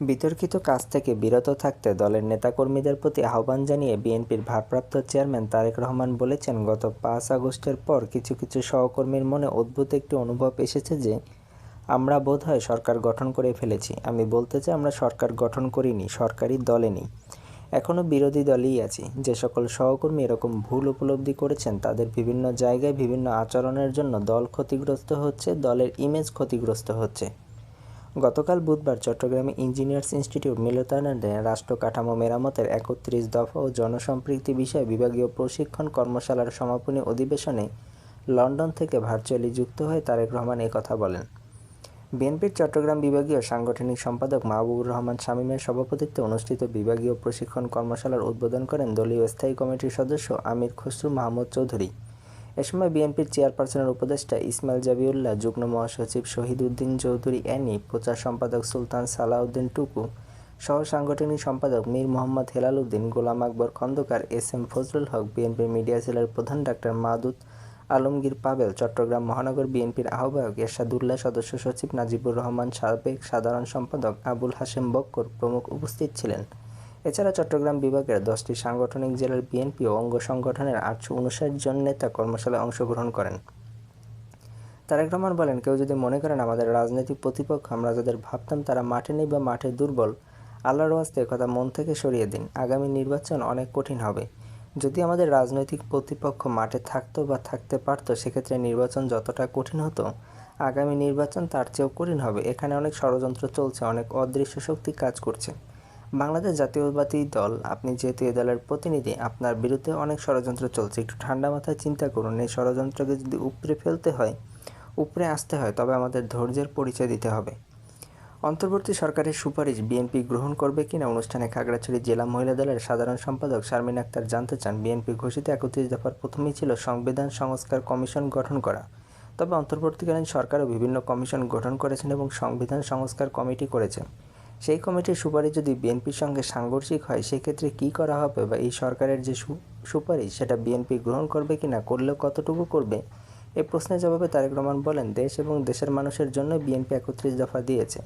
বিতর্কিত কাজ থেকে বিরত থাকতে দলের নেতাকর্মীদের প্রতি আহ্বান জানিয়ে বিএনপির ভারপ্রাপ্ত চেয়ারম্যান তারেক রহমান বলেছেন, গত ৫ আগস্টের পর কিছু কিছু সহকর্মীর মনে অদ্ভুত একটি অনুভব এসেছে যে আমরা বোধহয় সরকার গঠন করে ফেলেছি। আমি বলতে চাই, আমরা সরকার গঠন করিনি, সরকারি দলে নেই, এখনও বিরোধী দলেই আছি। যে সকল সহকর্মী এরকম ভুল উপলব্ধি করেছেন তাদের বিভিন্ন জায়গায় বিভিন্ন আচরণের জন্য দল ক্ষতিগ্রস্ত হচ্ছে, দলের ইমেজ ক্ষতিগ্রস্ত হচ্ছে। গতকাল বুধবার চট্টগ্রামে ইঞ্জিনিয়ার্স ইনস্টিটিউট মিলনায়তনে রাষ্ট্র কাঠামো মেরামতের ৩১ দফা ও জনসম্পৃক্তি বিষয়ে বিভাগীয় প্রশিক্ষণ কর্মশালার সমাপনী অধিবেশনে লন্ডন থেকে ভার্চুয়ালি যুক্ত হয়ে তারেক রহমান কথা বলেন। বিএনপির চট্টগ্রাম বিভাগীয় সাংগঠনিক সম্পাদক মাহবুবুর রহমান শামীমের সভাপতিত্বে অনুষ্ঠিত বিভাগীয় প্রশিক্ষণ কর্মশালার উদ্বোধন করেন দলীয় স্থায়ী কমিটির সদস্য আমির খসরু মাহমুদ চৌধুরী। এ সময় বিএনপির চেয়ারপারসনের উপদেষ্টা ইসমাইল জাবিউল্লাহ, যুগ্ম মহাসচিব শহীদ উদ্দিন চৌধুরী অ্যানি, প্রচার সম্পাদক সুলতান সালাউদ্দিন টুকু, সহ সাংগঠনিক সম্পাদক মীর মোহাম্মদ হেলাল উদ্দিন, গোলাম আকবর খন্দকার, এস.এম. ফজলুল হক, বিএনপির মিডিয়া সেলের প্রধান ডাক্তার মাদুদ আলমগীর পাবেল, চট্টগ্রাম মহানগর বিএনপির আহ্বায়ক এরশাদুল্লাহ, সদস্য সচিব নাজিবুর রহমান, সাবেক সাধারণ সম্পাদক আবুল হাশেম বক্কর প্রমুখ উপস্থিত ছিলেন। এছাড়া চট্টগ্রাম বিভাগের 10টি সাংগঠনিক জেলার বিএনপি ও অঙ্গ সংগঠনের 859 জন নেতা কর্মশালায় অংশগ্রহণ করেন। তারেক রহমান বলেন, কেউ যদি মনে করেন আমাদের রাজনৈতিক প্রতিপক্ষ আমরা যাদের ভাবতাম তারা মাঠে নেই বা মাঠে দুর্বল, আল্লাহর ওয়াস্তে কথা মন থেকে সরিয়ে দিন। আগামী নির্বাচন অনেক কঠিন হবে। যদি আমাদের রাজনৈতিক প্রতিপক্ষ মাঠে থাকতো বা থাকতে পারত, সেক্ষেত্রে নির্বাচন যতটা কঠিন হতো, আগামী নির্বাচন তার চেয়েও কঠিন হবে। এখানে অনেক ষড়যন্ত্র চলছে, অনেক অদৃশ্য শক্তি কাজ করছে। বাংলাদেশ জাতীয়তাবাদী দল, আপনি যেহেতু এ দলের প্রতিনিধি, আপনার বিরুদ্ধে অনেক ষড়যন্ত্র চলছে। একটু ঠান্ডা মাথায় চিন্তা করুন। এই ষড়যন্ত্রকে যদি উপড়ে ফেলতে হয়, উপড়ে আসতে হয়, তবে আমাদের ধৈর্যের পরিচয় দিতে হবে। অন্তর্বর্তী সরকারের সুপারিশ বিএনপি গ্রহণ করবে কিনা অনুষ্ঠানে খাগড়াছড়ি জেলা মহিলা দলের সাধারণ সম্পাদক শারমিন আক্তার জানতে চান। বিএনপি ঘোষিত ৩১ দফার প্রথমেই ছিল সংবিধান সংস্কার কমিশন গঠন করা। তবে অন্তর্বর্তীকালীন সরকারও বিভিন্ন কমিশন গঠন করেছেন এবং সংবিধান সংস্কার কমিটি করেছে। সেই কমিটির সুপারিশ যদি বিএনপির সঙ্গে সাংঘর্ষিক হয়, সেক্ষেত্রে কী করা হবে, বা এই সরকারের যে সুপারিশ সেটা বিএনপি গ্রহণ করবে কিনা, করলেও কতটুকু করবে? এ প্রশ্নের জবাবে তারেক রহমান বলেন, দেশ এবং দেশের মানুষের জন্য বিএনপি ৩১ দফা দিয়েছে।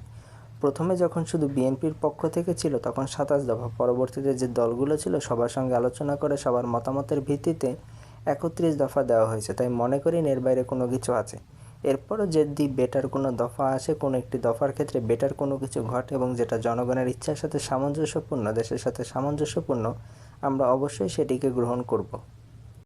প্রথমে যখন শুধু বিএনপির পক্ষ থেকে ছিল তখন ২৭ দফা, পরবর্তীতে যে দলগুলো ছিল সবার সঙ্গে আলোচনা করে সবার মতামতের ভিত্তিতে ৩১ দফা দেওয়া হয়েছে। তাই মনে করি এর বাইরে কোনো কিছু আছে। এরপরও যদি বেটার কোনো দফা আসে, কোনো একটি দফার ক্ষেত্রে বেটার কোনো কিছু ঘটে এবং যেটা জনগণের ইচ্ছার সাথে সামঞ্জস্যপূর্ণ, দেশের সাথে সামঞ্জস্যপূর্ণ, আমরা অবশ্যই সেটিকে গ্রহণ করব।